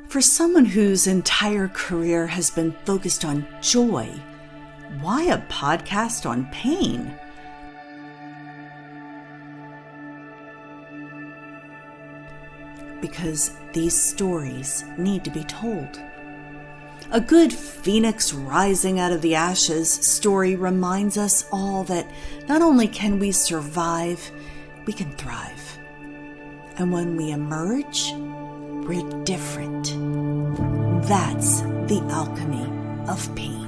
For someone whose entire career has been focused on joy, why a podcast on pain? Because these stories need to be told. A good phoenix rising out of the ashes story reminds us all that not only can we survive, we can thrive. And when we emerge, we're different. That's the alchemy of pain.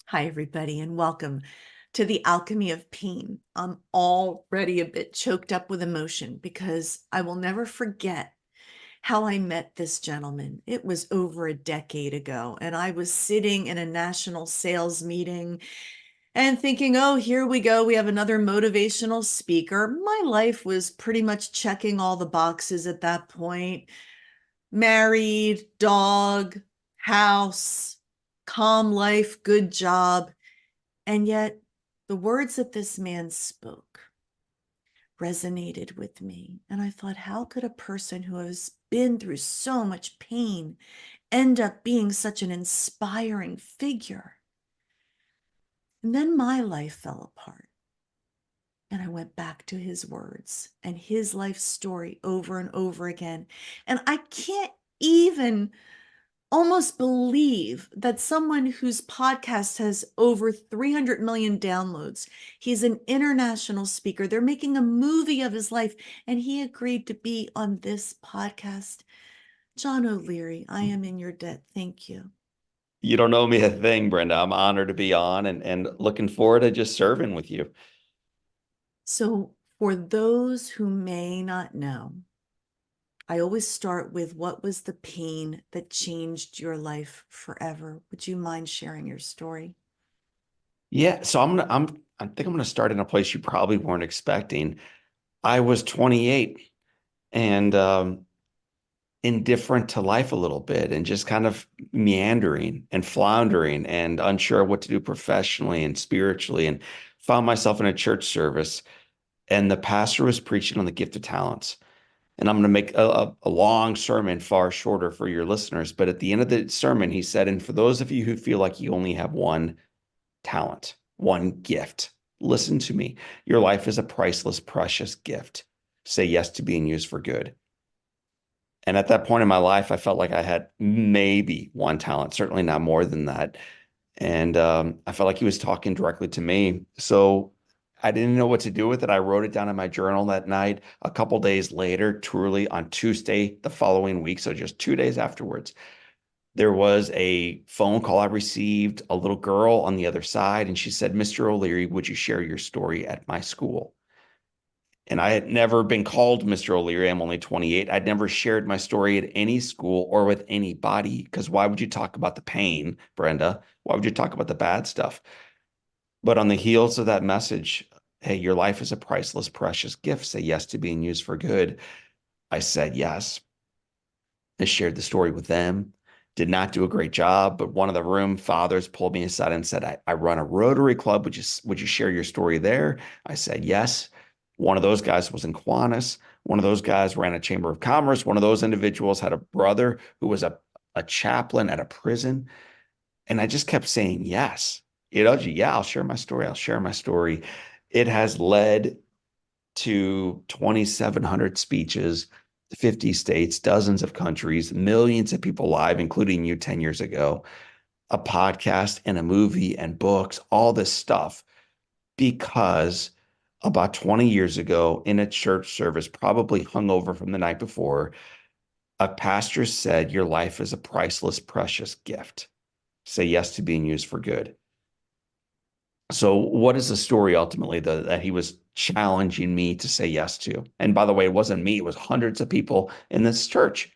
Hi, everybody, and welcome to the alchemy of pain. I'm already a bit choked up with emotion because I will never forget how I met this gentleman. It was over a decade ago, and I was sitting in a national sales meeting and thinking, oh, here we go. We have another motivational speaker. My life was pretty much checking all the boxes at that point. Married, dog, house, calm life, good job. And yet the words that this man spoke resonated with me. And I thought, how could a person who has been through so much pain end up being such an inspiring figure? And then my life fell apart. And I went back to his words and his life story over and over again. And I can't even almost believe that someone whose podcast has over 300 million downloads, he's an international speaker, they're making a movie of his life, and he agreed to be on this podcast. John O'Leary, I am in your debt. Thank you. You don't owe me a thing, Brenda. I'm honored to be on and looking forward to just serving with you. So for those who may not know, I always start with, what was the pain that changed your life forever? Would you mind sharing your story? Yeah, so I think I'm gonna start in a place you probably weren't expecting. I was 28 and indifferent to life a little bit and just kind of meandering and floundering and unsure what to do professionally and spiritually, and found myself in a church service, and the pastor was preaching on the gift of talents. And I'm going to make a long sermon far shorter for your listeners. But at the end of the sermon, he said, and for those of you who feel like you only have one talent, one gift, listen to me. Your life is a priceless, precious gift. Say yes to being used for good. And at that point in my life, I felt like I had maybe one talent, certainly not more than that. And I felt like he was talking directly to me. So I didn't know what to do with it. I wrote it down in my journal that night. A couple days later, truly on Tuesday, the following week, so just 2 days afterwards, there was a phone call I received, a little girl on the other side, and she said, "Mr. O'Leary, would you share your story at my school?" And I had never been called Mr. O'Leary. I'm only 28. I'd never shared my story at any school or with anybody, because why would you talk about the pain, Brenda? Why would you talk about the bad stuff? But on the heels of that message, hey, your life is a priceless, precious gift. Say yes to being used for good. I said yes. I shared the story with them. Did not do a great job, but one of the room fathers pulled me aside and said, I run a Rotary Club. Would you share your story there? I said yes. One of those guys was in Kiwanis. One of those guys ran a Chamber of Commerce. One of those individuals had a brother who was a chaplain at a prison. And I just kept saying yes. Yeah, I'll share my story. I'll share my story. It has led to 2,700 speeches, 50 states, dozens of countries, millions of people live, including you 10 years ago, a podcast and a movie and books, all this stuff, because about 20 years ago in a church service, probably hungover from the night before, a pastor said, your life is a priceless, precious gift. Say yes to being used for good. So what is the story ultimately that he was challenging me to say yes to? And by the way, it wasn't me. It was hundreds of people in this church.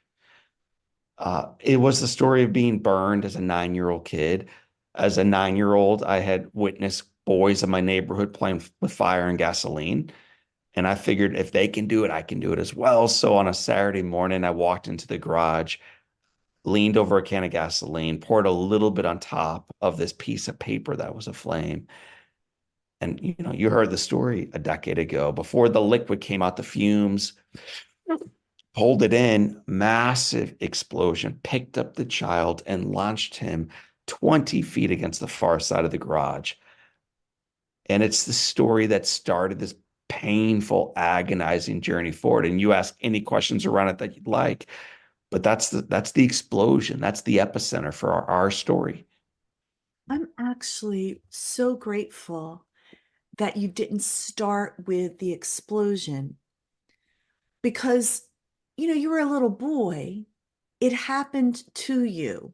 It was the story of being burned as a 9-year-old kid. As a 9-year-old, I had witnessed boys in my neighborhood playing with fire and gasoline. And I figured if they can do it, I can do it as well. So on a Saturday morning, I walked into the garage, leaned over a can of gasoline, poured a little bit on top of this piece of paper that was aflame, And you heard the story a decade ago. Before the liquid came out, the fumes pulled it in, massive explosion, picked up the child and launched him 20 feet against the far side of the garage. And it's the story that started this painful, agonizing journey forward. And you ask any questions around it that you'd like, but that's the explosion. That's the epicenter for our story. I'm actually so grateful that you didn't start with the explosion because, you were a little boy. It happened to you.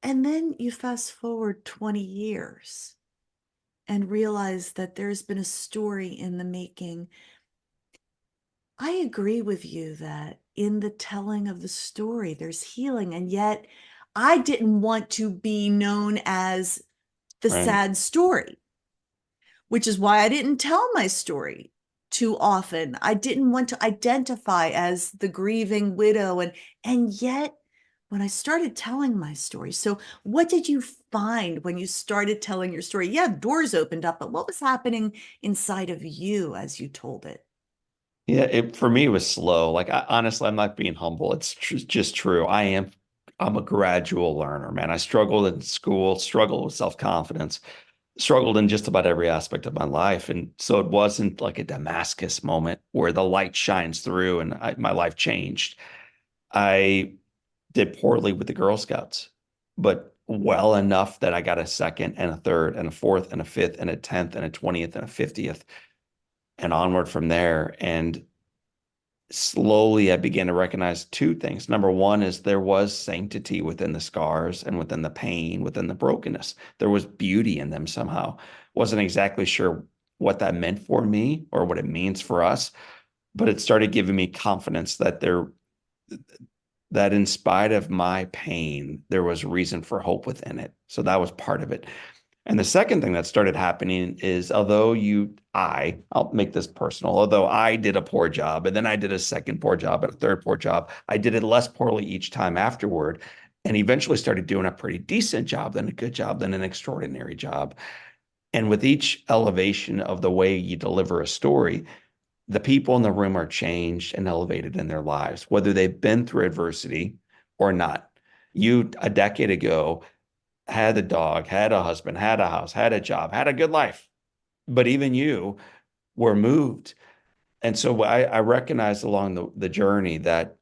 And then you fast forward 20 years and realize that there's been a story in the making. I agree with you that in the telling of the story, there's healing. And yet, I didn't want to be known as the Right. sad story, which is why I didn't tell my story too often. I didn't want to identify as the grieving widow. And yet, when I started telling my story, so what did you find when you started telling your story? Yeah, doors opened up, but what was happening inside of you as you told it? Yeah, for me it was slow. Like honestly, I'm not being humble. It's just true. I'm a gradual learner, man. I struggled in school, struggled with self-confidence, struggled in just about every aspect of my life. And so it wasn't like a Damascus moment where the light shines through and my life changed. I did poorly with the Girl Scouts, but well enough that I got a second and a third and a fourth and a fifth and a 10th and a 20th and a 50th and onward from there. And slowly I began to recognize two things. Number one is there was sanctity within the scars and within the pain, within the brokenness. There was beauty in them somehow. Wasn't exactly sure what that meant for me or what it means for us, but it started giving me confidence that in spite of my pain, there was reason for hope within it. So that was part of it. And the second thing that started happening is I'll make this personal, although I did a poor job and then I did a second poor job and a third poor job, I did it less poorly each time afterward and eventually started doing a pretty decent job, then a good job, then an extraordinary job. And with each elevation of the way you deliver a story, the people in the room are changed and elevated in their lives, whether they've been through adversity or not. You, a decade ago, had a dog, had a husband, had a house, had a job, had a good life. But even you were moved. And so I recognized along the journey that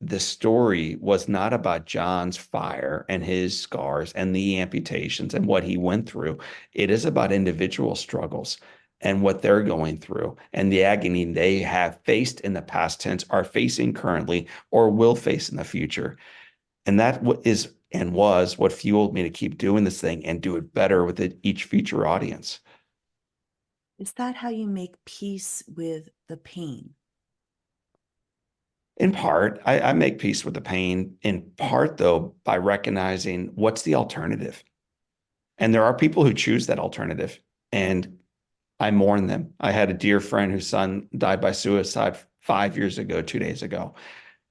the story was not about John's fire and his scars and the amputations and what he went through. It is about individual struggles and what they're going through and the agony they have faced in the past tense, are facing currently, or will face in the future. And that is and was what fueled me to keep doing this thing and do it better with each future audience. Is that how you make peace with the pain? In part, I make peace with the pain, in part, though, by recognizing what's the alternative. And there are people who choose that alternative, and I mourn them. I had a dear friend whose son died by suicide 5 years ago, 2 days ago.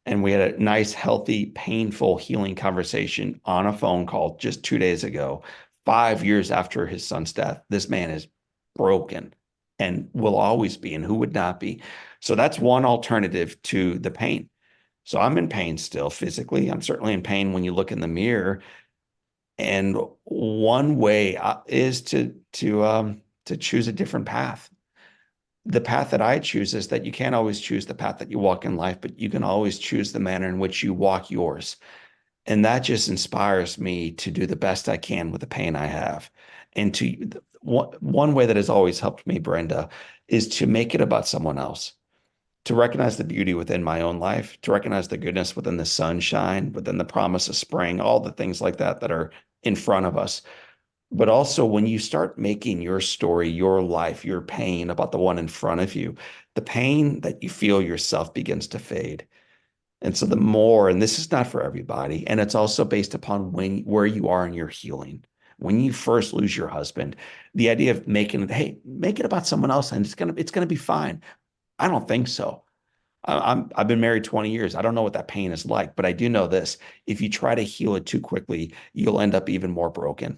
And we had a nice, healthy, painful, healing conversation on a phone call just 2 days ago, 5 years after his son's death. This man is broken and will always be, and who would not be? So that's one alternative to the pain. So I'm in pain still physically. I'm certainly in pain when you look in the mirror. And one way is to choose a different path. The path that I choose is that you can't always choose the path that you walk in life, but you can always choose the manner in which you walk yours. And that just inspires me to do the best I can with the pain I have. And one way that has always helped me, Brenda, is to make it about someone else, to recognize the beauty within my own life, to recognize the goodness within the sunshine, within the promise of spring, all the things like that that are in front of us. But also, when you start making your story, your life, your pain about the one in front of you, the pain that you feel yourself begins to fade. And so the more, and this is not for everybody, and it's also based upon where you are in your healing. When you first lose your husband, the idea of making it, hey, make it about someone else and it's gonna be fine. I don't think so. I've been married 20 years. I don't know what that pain is like, but I do know this. If you try to heal it too quickly, you'll end up even more broken.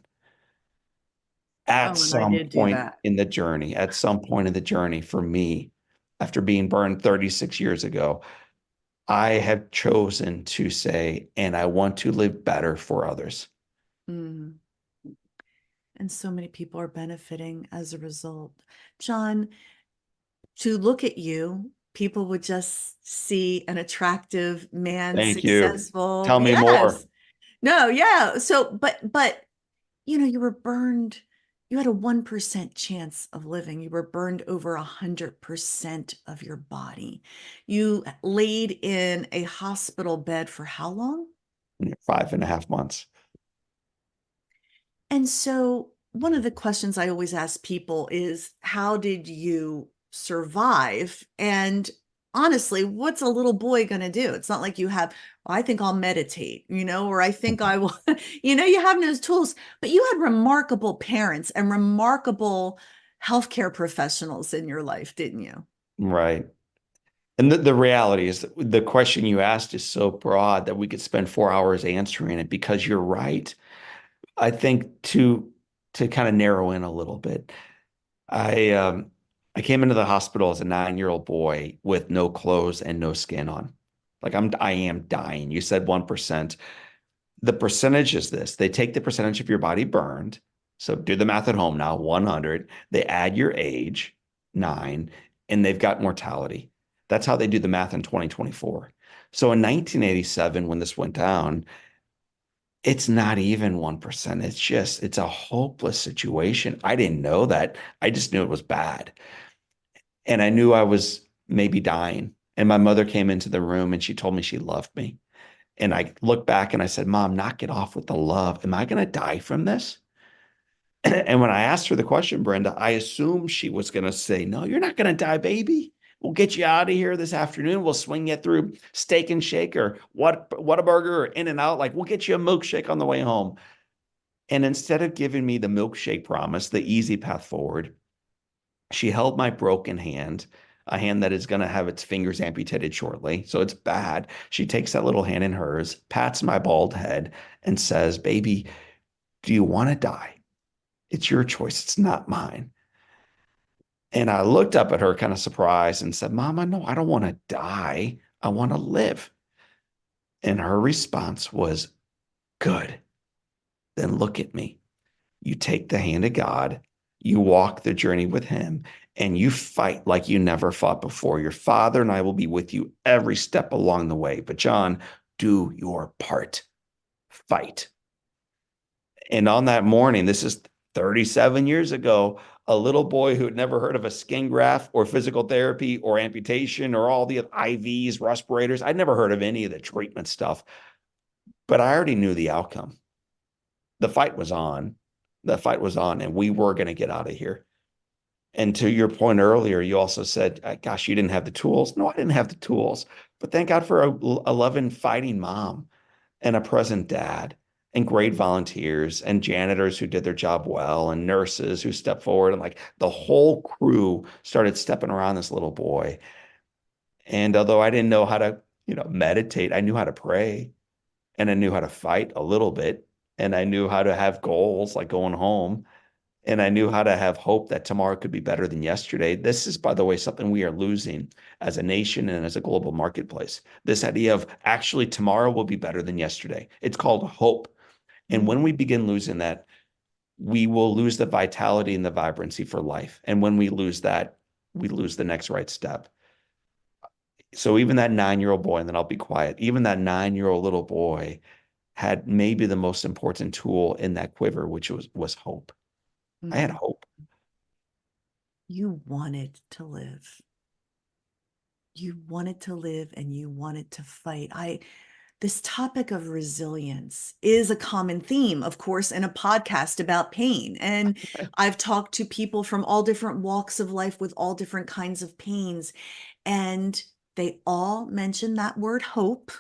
At Oh, and I some did do point that. in the journey, at some point in the journey for me, after being burned 36 years ago, I have chosen to say, and I want to live better for others. Mm. And so many people are benefiting as a result. John, to look at you, people would just see an attractive man, Thank you. successful. Tell me more. Yes. No, yeah. So, but you were burned. You had a 1% chance of living. You were burned over 100% of your body. You laid in a hospital bed for how long? 5.5 months. And so, one of the questions I always ask people is, how did you survive? And honestly, what's a little boy going to do? It's not like you have, "Well, I think I'll meditate, or I think I will, you have those tools, but you had remarkable parents and remarkable healthcare professionals in your life, didn't you? Right. And the reality is that the question you asked is so broad that we could spend 4 hours answering it because you're right. I think to kind of narrow in a little bit, I um I came into the hospital as a 9-year-old boy with no clothes and no skin on. Like I am dying. You said 1%. The percentage is this. They take the percentage of your body burned. So do the math at home now, 100. They add your age, 9, and they've got mortality. That's how they do the math in 2024. So in 1987, when this went down, it's not even 1%. It's a hopeless situation. I didn't know that. I just knew it was bad. And I knew I was maybe dying. And my mother came into the room and she told me she loved me. And I looked back and I said, Mom, knock it off with the love. Am I going to die from this? And when I asked her the question, Brenda, I assumed she was going to say, No, you're not going to die, baby. We'll get you out of here this afternoon. We'll swing you through Steak and Shake or what a burger or In and Out. Like we'll get you a milkshake on the way home. And instead of giving me the milkshake promise, the easy path forward, she held my broken hand, a hand that is going to have its fingers amputated shortly. So it's bad. She takes that little hand in hers, pats my bald head, and says, Baby, do you want to die? It's your choice. It's not mine. And I looked up at her kind of surprised and said, Mama, no, I don't want to die. I want to live. And her response was, Good. Then look at me. You take the hand of God, you walk the journey with Him, and you fight like you never fought before. Your Father and I will be with you every step along the way. But, John, do your part, fight. And on that morning, this is 37 years ago, a little boy who had never heard of a skin graft or physical therapy or amputation or all the IVs, respirators. I'd never heard of any of the treatment stuff, but I already knew the outcome. The fight was on. The fight was on, and we were going to get out of here. And to your point earlier, you also said, gosh, you didn't have the tools. No, I didn't have the tools. But thank God for a loving, fighting mom and a present dad and great volunteers and janitors who did their job well and nurses who stepped forward. And like the whole crew started stepping around this little boy. And although I didn't know how to, meditate, I knew how to pray and I knew how to fight a little bit. And I knew how to have goals like going home. And I knew how to have hope that tomorrow could be better than yesterday. This is, by the way, something we are losing as a nation and as a global marketplace. This idea of actually tomorrow will be better than yesterday. It's called hope. And when we begin losing that, we will lose the vitality and the vibrancy for life. And when we lose that, we lose the next right step. So even that 9-year-old boy, and then I'll be quiet, even that 9-year-old little boy had maybe the most important tool in that quiver, which was hope. I had Mhm. hope. You wanted to live. You wanted to live and you wanted to fight. This topic of resilience is a common theme, of course, in a podcast about pain. And I've talked to people from all different walks of life with all different kinds of pains, and they all mention that word hope.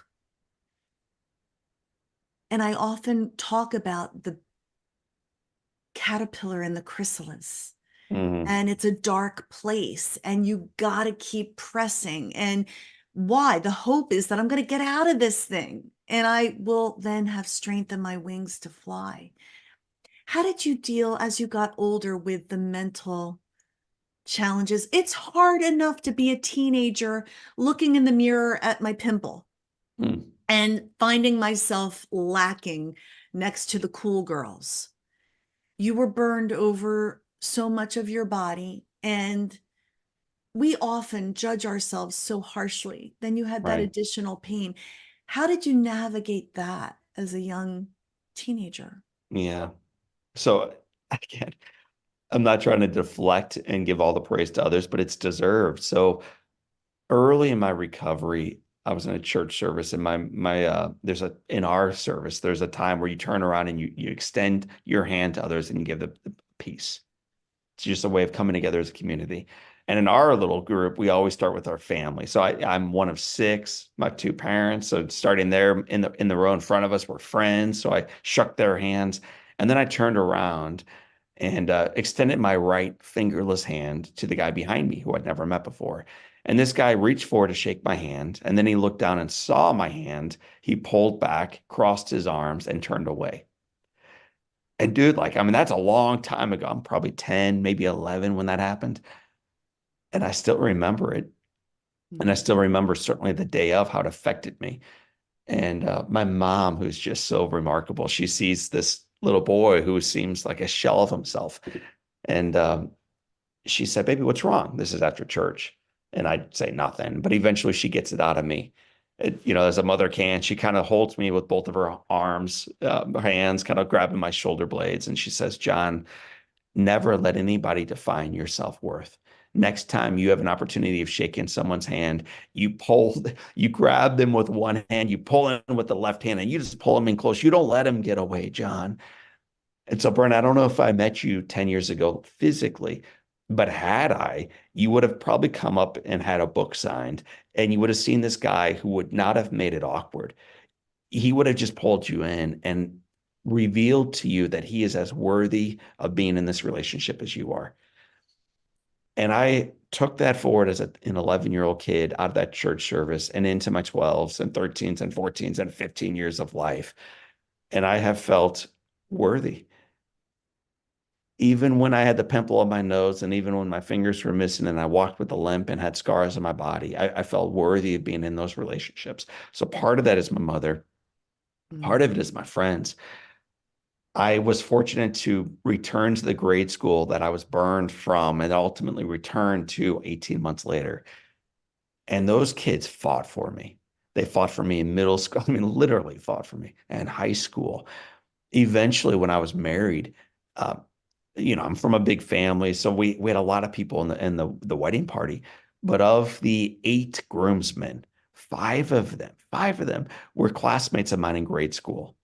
And I often talk about the caterpillar and the chrysalis. Mhm. And it's a dark place, and you got to keep pressing. And why? The hope is that I'm going to get out of this thing and I will then have strength in my wings to fly. How did you deal as you got older with the mental challenges? It's hard enough to be a teenager looking in the mirror at my pimple Hmm. and finding myself lacking next to the cool girls. You were burned over so much of your body, and we often judge ourselves so harshly. Then you had that Right. additional pain. How did you navigate that as a young teenager? Yeah. So again, I'm not trying to deflect and give all the praise to others, but it's deserved. So early in my recovery, I was in a church service, and my there's a in our service, there's a time where you turn around and you extend your hand to others and you give the peace. It's just a way of coming together as a community. And in our little group, we always start with our family. So I'm one of six, my two parents. So starting there in the row in front of us were friends. So I shook their hands. And then I turned around and extended my right fingerless hand to the guy behind me who I'd never met before. And this guy reached forward to shake my hand. And then he looked down and saw my hand. He pulled back, crossed his arms, and turned away. And dude, like, I mean, that's a long time ago. I'm probably 10, maybe 11 when that happened. And I still remember it. And I Mm. still remember certainly the day of how it affected me. And my mom, who's just so remarkable, she sees this little boy who seems like a shell of himself. And she said, "Baby, what's wrong?" This is after church. And I'd say nothing. But eventually she gets it out of me. As a mother can, she kind of holds me with both of her arms, her hands, kind of grabbing my shoulder blades. And she says, "John, never let anybody define your self-worth. Next time you have an opportunity of shaking someone's hand, you grab them with one hand, you pull in with the left hand, and you just pull them in close. You don't let them get away, John." And so, Brent, I don't know if I met you 10 years ago physically, but had I, you would have probably come up and had a book signed, and you would have seen this guy who would not have made it awkward. He would have just pulled you in and revealed to you that he is as worthy of being in this relationship as you are. And I took that forward as an 11-year-old kid out of that church service and into my 12s and 13s and 14s and 15 years of life. And I have felt worthy. Even when I had the pimple on my nose, and even when my fingers were missing and I walked with a limp and had scars on my body, I felt worthy of being in those relationships. So part of that is my mother. Part of Mm. it is my friends. I was fortunate to return to the grade school that I was burned from and ultimately returned to 18 months later. And those kids fought for me. They fought for me in middle school. I mean, literally fought for me and high school. Eventually, when I was married, uh, I'm from a big family, so we had a lot of people in the wedding party. But of the eight groomsmen, five of them were classmates of mine in grade school.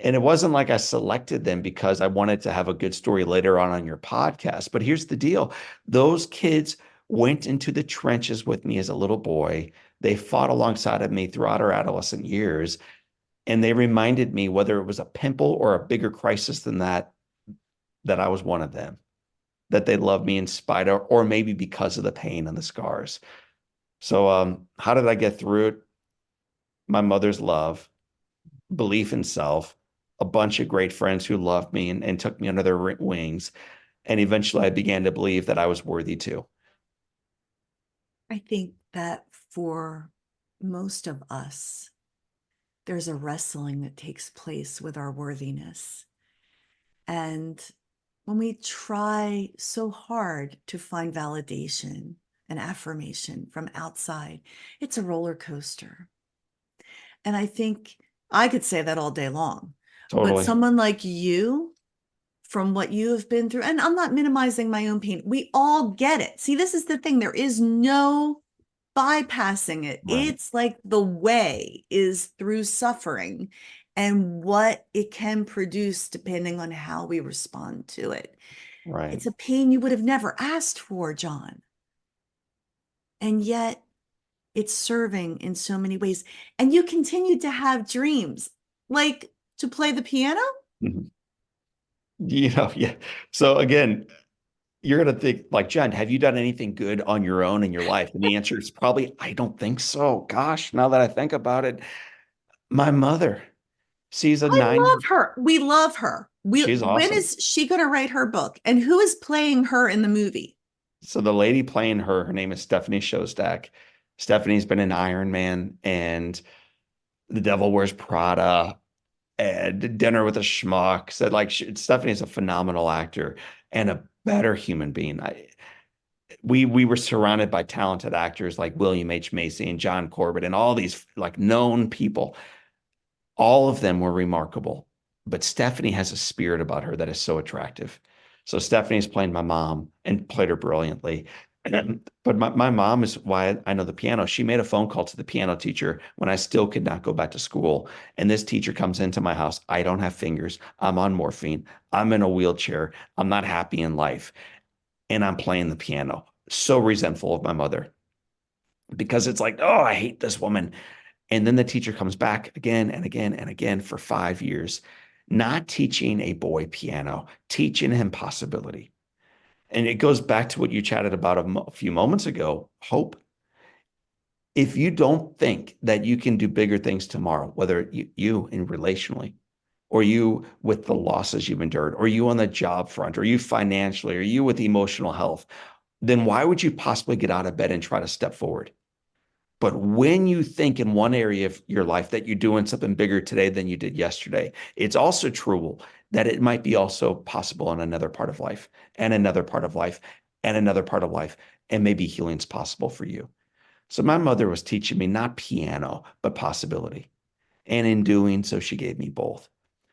And it wasn't like I selected them because I wanted to have a good story later on your podcast. But here's the deal. Those kids went into the trenches with me as a little boy. They fought alongside of me throughout our adolescent years. And they reminded me, whether it was a pimple or a bigger crisis than that, that I was one of them, that they loved me in spite of, or maybe because of the pain and the scars. So, how did I get through it? My mother's love, belief in self, a bunch of great friends who loved me and took me under their wings. And eventually I began to believe that I was worthy too. I think that for most of us, there's a wrestling that takes place with our worthiness. And when we try so hard to find validation and affirmation from outside, it's a roller coaster. And I think I could say that all day long. But Totally. someone like you, from what you have been through, and I'm not minimizing my own pain, we all get it. See, this is the thing. There is no bypassing it. Right. It's like the way is through suffering and what it can produce depending on how we respond to it. Right. It's a pain you would have never asked for, John. And yet it's serving in so many ways. And you continue to have dreams, like to play the piano. Mhm. Yeah. So again, you're going to think like, Jen, have you done anything good on your own in your life? And the answer is probably, I don't think so. Gosh, now that I think about it, my mother, she's a I nine. love her. We love her. She's When awesome. is she going to write her book? And who is playing her in the movie? So the lady playing her name is Stephanie Shostak. Stephanie's been in Iron Man and The Devil Wears Prada and Dinner with a Schmuck. So like Stephanie's a phenomenal actor and a better human being. We were surrounded by talented actors like William H. Macy and John Corbett and all these like known people. All of them were remarkable, but Stephanie has a spirit about her that is so attractive. So Stephanie's playing my mom and played her brilliantly. But my mom is why I know the piano. She made a phone call to the piano teacher when I still could not go back to school. And this teacher comes into my house. I don't have fingers. I'm on morphine. I'm in a wheelchair. I'm not happy in life. And I'm playing the piano. So resentful of my mother because it's like, oh, I hate this woman. And then the teacher comes back again and again and again for 5 years, not teaching a boy piano, teaching him possibility. And it goes back to what you chatted about a few moments ago, hope. If you don't think that you can do bigger things tomorrow, whether you in relationally, or you with the losses you've endured, or you on the job front, or you financially, or you with emotional health, then why would you possibly get out of bed and try to step forward? But when you think in one area of your life that you're doing something bigger today than you did yesterday, it's also true that it might be also possible in another part of life and another part of life and another part of life. And maybe healing's possible for you. So my mother was teaching me not piano, but possibility. And in doing so, she gave me both.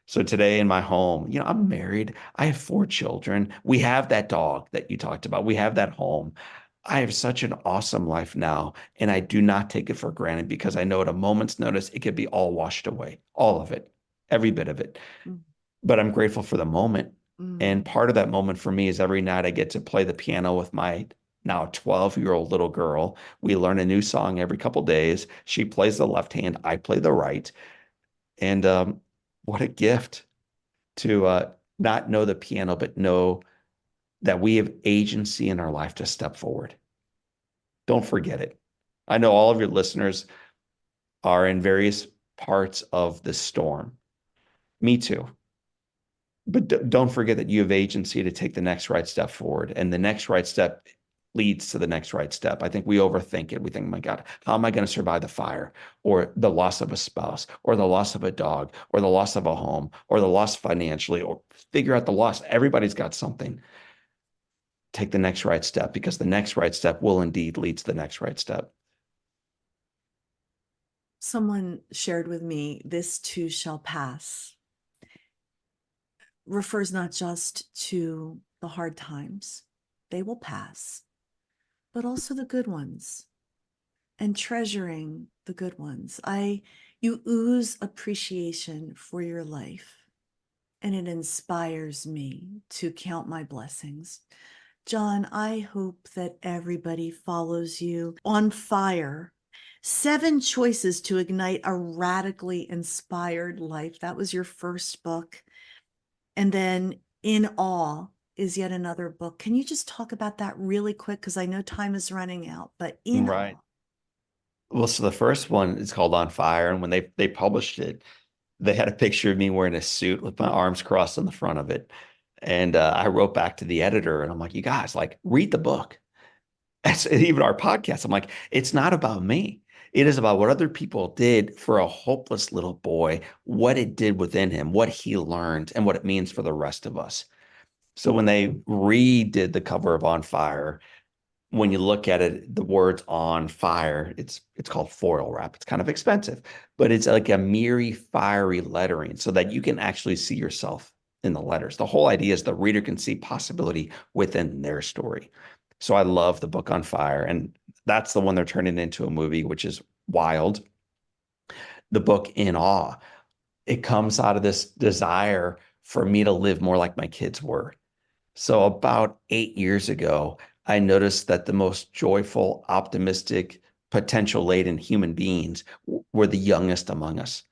So today in my home, I'm married. I have 4 children. We have that dog that you talked about. We have that home. I have such an awesome life now, and I do not take it for granted because I know at a moment's notice, it could be all washed away, all of it, every bit of it. Mm, But I'm grateful for the moment. And mm. part of that moment for me is every night I get to play the piano with my now 12-year-old little girl. We learn a new song every couple days. She plays the left hand, I play the right. And what a gift to not know the piano, but know that we have agency in our life to step forward. Don't forget it. I know all of your listeners are in various parts of the storm. Me too. But don't forget that you have agency to take the next right step forward. And the next right step leads to the next right step. I think we overthink it. We think, my God, how am I going to survive the fire or the loss of a spouse or the loss of a dog or the loss of a home or the loss financially or figure out the loss. Everybody's got something. Take the next right step because the next right step will indeed lead to the next right step. Someone shared with me, "This too shall pass," refers not just to the hard times, they will pass, but also the good ones, and treasuring the good ones. You ooze appreciation for your life, and it inspires me to count my blessings. John, I hope that everybody follows you on fire. 7 choices to ignite a radically inspired life. That was your first book. And then In Awe is yet another book. Can you just talk about that really quick? Because I know time is running out, but In Right. Awe. Well, so the first one is called On Fire. And when they published it, they had a picture of me wearing a suit with my arms crossed on the front of it. And I wrote back to the editor and I'm like, you guys, like, read the book. That's even our podcast. I'm like, it's not about me. It is about what other people did for a hopeless little boy, what it did within him, what he learned, and what it means for the rest of us. So when they redid the cover of On Fire, when you look at it, the words on fire, it's called foil wrap. It's kind of expensive, but it's like a mirry, fiery lettering so that you can actually see yourself in the letters. The whole idea is the reader can see possibility within their story. So I love the book on fire, and that's the one they're turning into a movie, which is wild. The book In Awe, it comes out of this desire for me to live more like my kids were. So about 8 years ago, I noticed that the most joyful, optimistic, potential laden human beings were the youngest among us.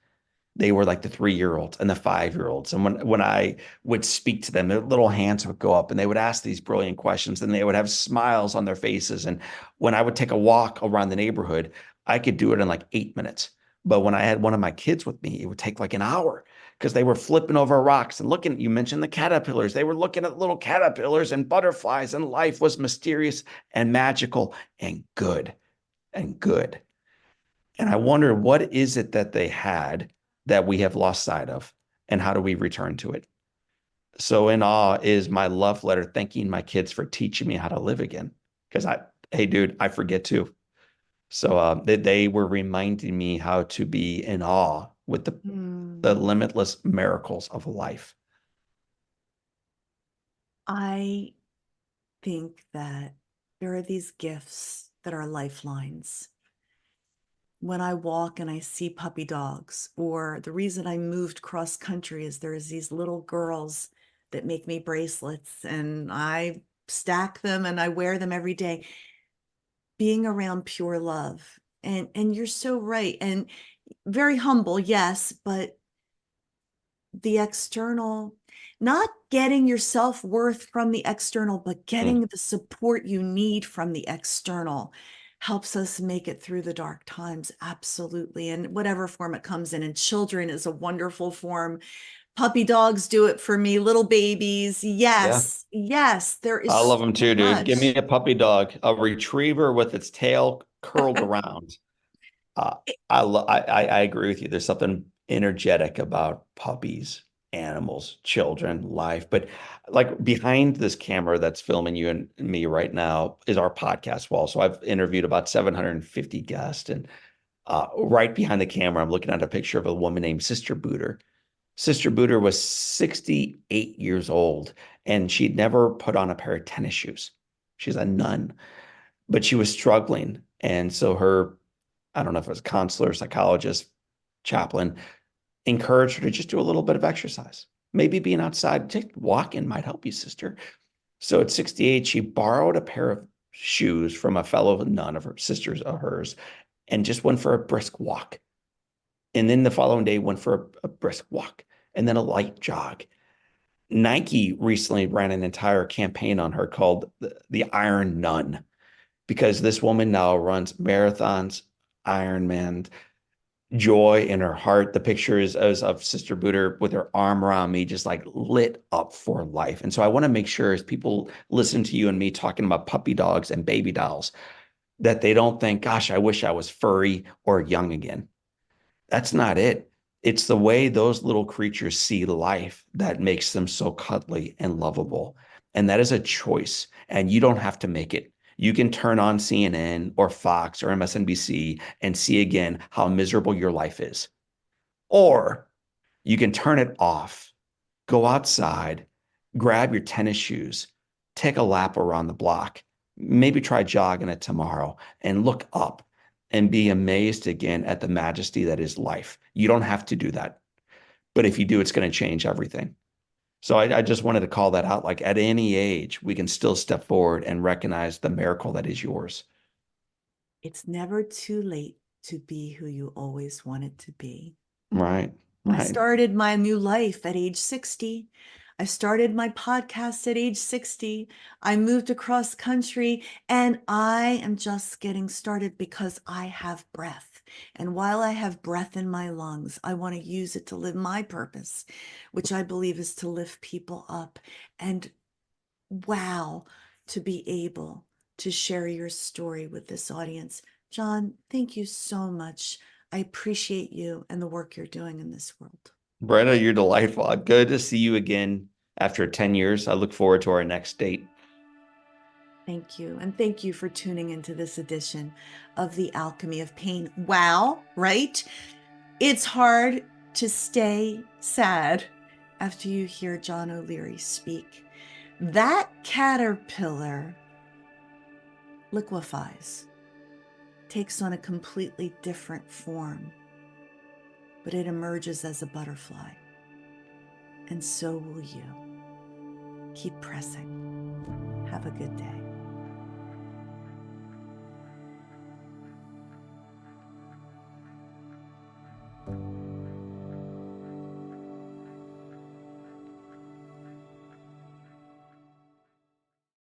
They were like the 3-year-olds and the 5-year-olds. And when I would speak to them, their little hands would go up and they would ask these brilliant questions and they would have smiles on their faces. And when I would take a walk around the neighborhood, I could do it in like 8 minutes. But when I had one of my kids with me, it would take like an hour because they were flipping over rocks and looking. You mentioned the caterpillars. They were looking at little caterpillars and butterflies, and life was mysterious and magical and good and good. And I wonder, what is it that they had that we have lost sight of? And how do we return to it? So in awe is my love letter thanking my kids for teaching me how to live again. Because hey, dude, I forget too. So they were reminding me how to be in awe with the Mm. limitless miracles of life. I think that there are these gifts that are lifelines. When I walk and I see puppy dogs, or the reason I moved cross country is there's these little girls that make me bracelets and I stack them and I wear them every day. Being around pure love. And you're so right. And very humble, yes, but the external, not getting your self-worth from the external, but Mm. getting the support you need from the external helps us make it through the dark times. Absolutely. And whatever form it comes in. And children is a wonderful form. Puppy dogs do it for me, little babies. Yeah. Yes, yes, there is I love so them too, dude. Give me much. a puppy dog, a retriever with its tail curled around. Uh, I agree with you. There's something energetic about puppies, animals, children, life. But like behind this camera that's filming you and me right now is our podcast wall. So I've interviewed about 750 guests, and right behind the camera, I'm looking at a picture of a woman named Sister Booter. Sister Booter was 68 years old, and she'd never put on a pair of tennis shoes. She's a nun, but she was struggling. And so her, I don't know if it was counselor, psychologist, chaplain, encouraged her to just do a little bit of exercise. Maybe being outside, just walking might help you, sister. So at 68, she borrowed a pair of shoes from a fellow nun of her sisters of hers and just went for a brisk walk. And then the following day went for a brisk walk and then a light jog. Nike recently ran an entire campaign on her called the Iron Nun, because this woman now runs marathons, Ironman, joy in her heart. The picture is of Sister Booter with her arm around me, just like lit up for life. And so I want to make sure as people listen to you and me talking about puppy dogs and baby dolls, that they don't think, gosh, I wish I was furry or young again. That's not it. It's the way those little creatures see life that makes them so cuddly and lovable. And that is a choice. And you don't have to make it. You can turn on CNN or Fox or MSNBC and see again how miserable your life is. Or you can turn it off, go outside, grab your tennis shoes, take a lap around the block, maybe try jogging it tomorrow, and look up and be amazed again at the majesty that is life. You don't have to do that. But if you do, it's going to change everything. So I just wanted to call that out. Like at any age, we can still step forward and recognize the miracle that is yours. It's never too late to be who you always wanted to be. Right. I Right. started my new life at age 60. I started my podcast at age 60. I moved across country and I am just getting started because I have breath. And while I have breath in my lungs, I want to use it to live my purpose, which I believe is to lift people up. And wow, to be able to share your story with this audience. John, thank you so much. I appreciate you and the work you're doing in this world. Brenda, you're delightful. Good to see you again after 10 years. I look forward to our next date. Thank you. And thank you for tuning into this edition of The Alchemy of Pain. Wow, right? It's hard to stay sad after you hear John O'Leary speak. That caterpillar liquefies, takes on a completely different form, but it emerges as a butterfly. And so will you. Keep pressing. Have a good day.